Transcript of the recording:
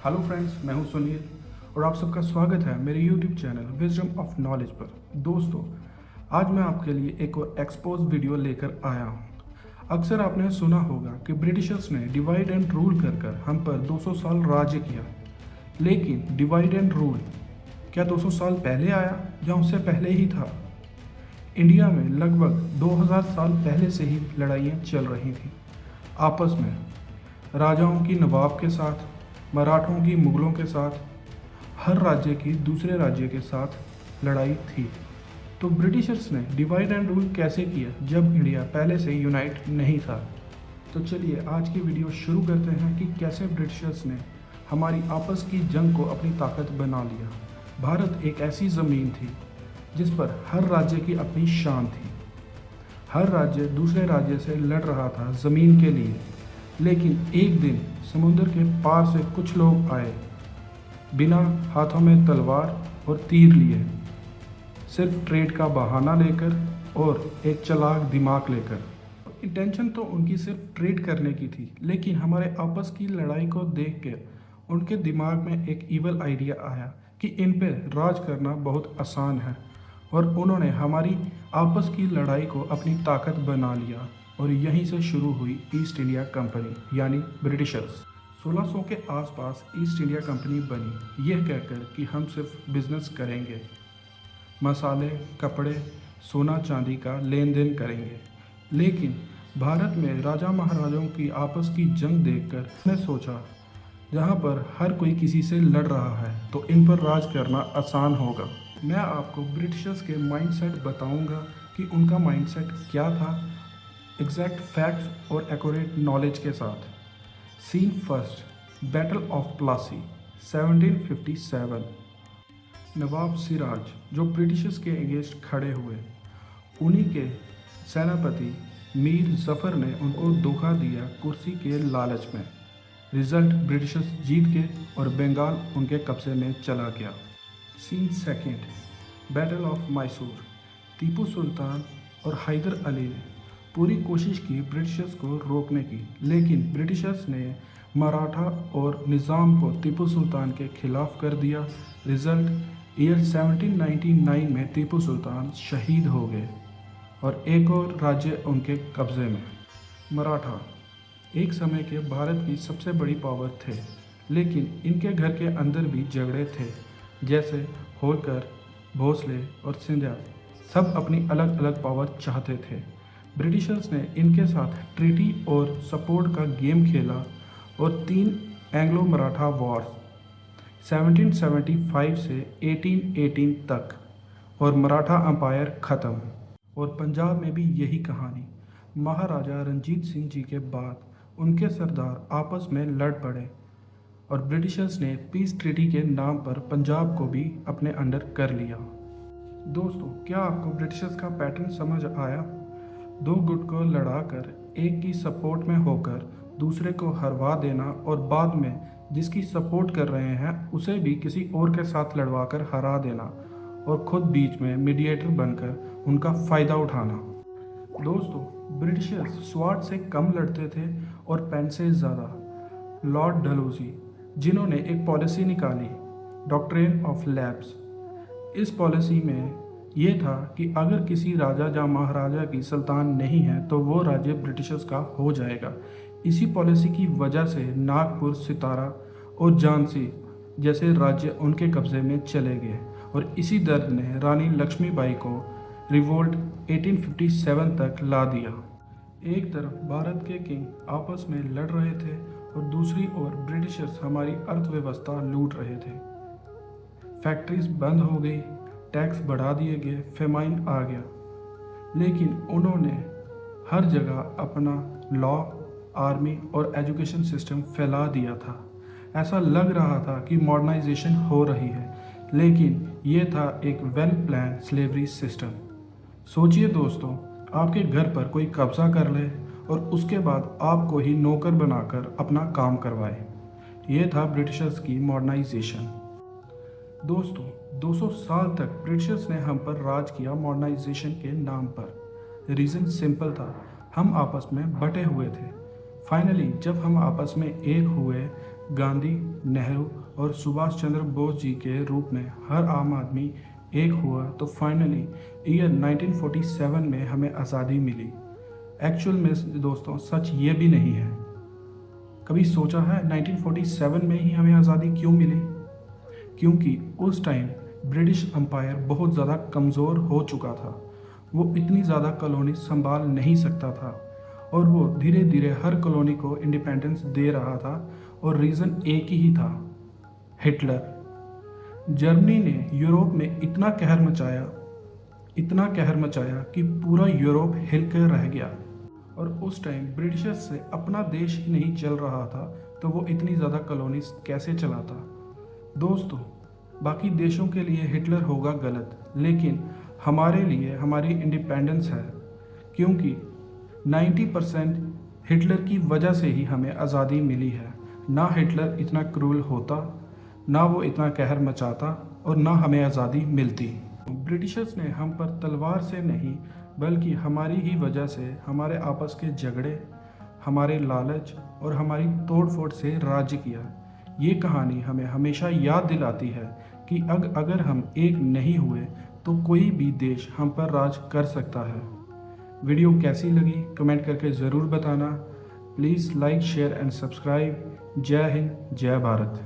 Hello friends, मैं हूं सुनील और आप सबका स्वागत है मेरे YouTube channel wisdom of knowledge पर। दोस्तों, आज मैं आपके लिए एक और एक्सपोज वीडियो लेकर आया हूं। अक्सर आपने सुना होगा कि ब्रिटिशर्स ने डिवाइड एंड रूल कर कर हम पर 200 साल राज्य किया। लेकिन डिवाइड एंड रूल क्या 200 साल पहले आया या उससे पहले ही था? इंडिया में लगभग 2000 साल पहले से ही लड़ाइयाँ चल रही थीं आपस में। राजाओं की नवाब के साथ, मराठों की मुगलों के साथ, हर राज्य की दूसरे राज्य के साथ लड़ाई थी। तो ब्रिटिशर्स ने डिवाइड एंड रूल कैसे किया जब इंडिया पहले से यूनाइट नहीं था? तो चलिए आज की वीडियो शुरू करते हैं कि कैसे ब्रिटिशर्स ने हमारी आपस की जंग को अपनी ताकत बना लिया। भारत एक ऐसी ज़मीन थी जिस पर हर राज्य की अपनी शान थी। हर राज्य दूसरे राज्य से लड़ रहा था ज़मीन के लिए। लेकिन एक दिन समुद्र के पार से कुछ लोग आए, बिना हाथों में तलवार और तीर लिए, सिर्फ ट्रेड का बहाना लेकर और एक चालाक दिमाग लेकर। इंटेंशन तो उनकी सिर्फ ट्रेड करने की थी, लेकिन हमारे आपस की लड़ाई को देख कर उनके दिमाग में एक ईवल आइडिया आया कि इन पे राज करना बहुत आसान है, और उन्होंने हमारी आपस की लड़ाई को अपनी ताकत बना लिया। और यहीं से शुरू हुई ईस्ट इंडिया कंपनी यानी ब्रिटिशर्स। 1600 के आसपास ईस्ट इंडिया कंपनी बनी, यह कहकर कि हम सिर्फ बिजनेस करेंगे, मसाले, कपड़े, सोना चांदी का लेन देन करेंगे। लेकिन भारत में राजा महाराजाओं की आपस की जंग देखकर मैंने सोचा, जहाँ पर हर कोई किसी से लड़ रहा है तो इन पर राज करना आसान होगा। मैं आपको ब्रिटिशर्स के माइंडसेट बताऊंगा कि उनका माइंडसेट क्या था, एग्जैक्ट फैक्ट्स और एक्यूरेट नॉलेज के साथ। Scene first, battle of Plassey 1757। नवाब सिराज जो ब्रिटिशर्स के अगेंस्ट खड़े हुए, उन्हीं के सेनापति मीर जफ़र ने उनको धोखा दिया कुर्सी के लालच में। रिजल्ट, ब्रिटिशर्स जीत गए और बंगाल उनके कब्जे में चला गया। Scene second, battle of Mysore. Tipu Sultan और हैदर अली ने पूरी कोशिश की ब्रिटिशर्स को रोकने की, लेकिन ब्रिटिशर्स ने मराठा और निज़ाम को टीपू सुल्तान के खिलाफ कर दिया। रिजल्ट, ईयर 1799 में टीपू सुल्तान शहीद हो गए और एक और राज्य उनके कब्ज़े में। मराठा एक समय के भारत की सबसे बड़ी पावर थे, लेकिन इनके घर के अंदर भी झगड़े थे। जैसे होलकर, भोसले और सिंधिया सब अपनी अलग अलग पावर चाहते थे। ब्रिटिशर्स ने इनके साथ ट्रीटी और सपोर्ट का गेम खेला और 3 एंग्लो मराठा वॉर्स 1775 से 1818 तक, और मराठा अंपायर ख़त्म। और पंजाब में भी यही कहानी। महाराजा रंजीत सिंह जी के बाद उनके सरदार आपस में लड़ पड़े और ब्रिटिशर्स ने पीस ट्रीटी के नाम पर पंजाब को भी अपने अंडर कर लिया। दोस्तों, क्या आपको ब्रिटिशर्स का पैटर्न समझ आया? 2 गुट को लड़ाकर एक की सपोर्ट में होकर दूसरे को हरवा देना, और बाद में जिसकी सपोर्ट कर रहे हैं उसे भी किसी और के साथ लड़वाकर हरा देना, और खुद बीच में मीडिएटर बनकर उनका फ़ायदा उठाना। दोस्तों, ब्रिटिशर्स स्वॉर्ड से कम लड़ते थे और पेन से ज़्यादा। लॉर्ड डलहौजी, जिन्होंने एक पॉलिसी निकाली, डॉक्ट्रिन ऑफ लैप्स। इस पॉलिसी में ये था कि अगर किसी राजा या महाराजा की सुल्तान नहीं है तो वो राज्य ब्रिटिशर्स का हो जाएगा। इसी पॉलिसी की वजह से नागपुर, सितारा और झांसी जैसे राज्य उनके कब्ज़े में चले गए, और इसी दर्द ने रानी लक्ष्मीबाई को रिवोल्ट 1857 तक ला दिया। एक तरफ भारत के किंग आपस में लड़ रहे थे और दूसरी ओर ब्रिटिशर्स हमारी अर्थव्यवस्था लूट रहे थे। फैक्ट्रीज बंद हो गई, टैक्स बढ़ा दिए गए, फेमाइन आ गया। लेकिन उन्होंने हर जगह अपना लॉ, आर्मी और एजुकेशन सिस्टम फैला दिया था। ऐसा लग रहा था कि मॉडर्नाइजेशन हो रही है, लेकिन ये था एक वेल प्लान स्लेवरी सिस्टम। सोचिए दोस्तों, आपके घर पर कोई कब्जा कर ले और उसके बाद आपको ही नौकर बनाकर अपना काम करवाए। ये था ब्रिटिशर्स की मॉडर्नाइजेशन। दोस्तों, 200 साल तक ब्रिटिशर्स ने हम पर राज किया मॉडर्नाइजेशन के नाम पर। रीज़न सिंपल था, हम आपस में बटे हुए थे। फाइनली जब हम आपस में एक हुए, गांधी, नेहरू और सुभाष चंद्र बोस जी के रूप में हर आम आदमी एक हुआ, तो फाइनली ईयर 1947 में हमें आज़ादी मिली। एक्चुअल में दोस्तों सच ये भी नहीं है। कभी सोचा है 1947 में ही हमें आज़ादी क्यों मिली? क्योंकि उस टाइम ब्रिटिश अम्पायर बहुत ज़्यादा कमज़ोर हो चुका था। वो इतनी ज़्यादा कॉलोनी संभाल नहीं सकता था और वो धीरे धीरे हर कॉलोनी को इंडिपेंडेंस दे रहा था, और रीज़न एक ही था, हिटलर। जर्मनी ने यूरोप में इतना कहर मचाया कि पूरा यूरोप हिलकर रह गया। और उस टाइम ब्रिटिशर्स से अपना देश ही नहीं चल रहा था, तो वो इतनी ज़्यादा कॉलोनीज कैसे चलाता? दोस्तों, बाकी देशों के लिए हिटलर होगा गलत, लेकिन हमारे लिए हमारी इंडिपेंडेंस है, क्योंकि 90% हिटलर की वजह से ही हमें आज़ादी मिली है। ना हिटलर इतना क्रूल होता, ना वो इतना कहर मचाता, और ना हमें आज़ादी मिलती। ब्रिटिशर्स ने हम पर तलवार से नहीं, बल्कि हमारी ही वजह से, हमारे आपस के झगड़े, हमारे लालच और हमारी तोड़-फोड़ से राज्य किया। ये कहानी हमें हमेशा याद दिलाती है कि अगर हम एक नहीं हुए तो कोई भी देश हम पर राज कर सकता है। वीडियो कैसी लगी कमेंट करके ज़रूर बताना। Please like, share and subscribe. जय हिंद, जय भारत।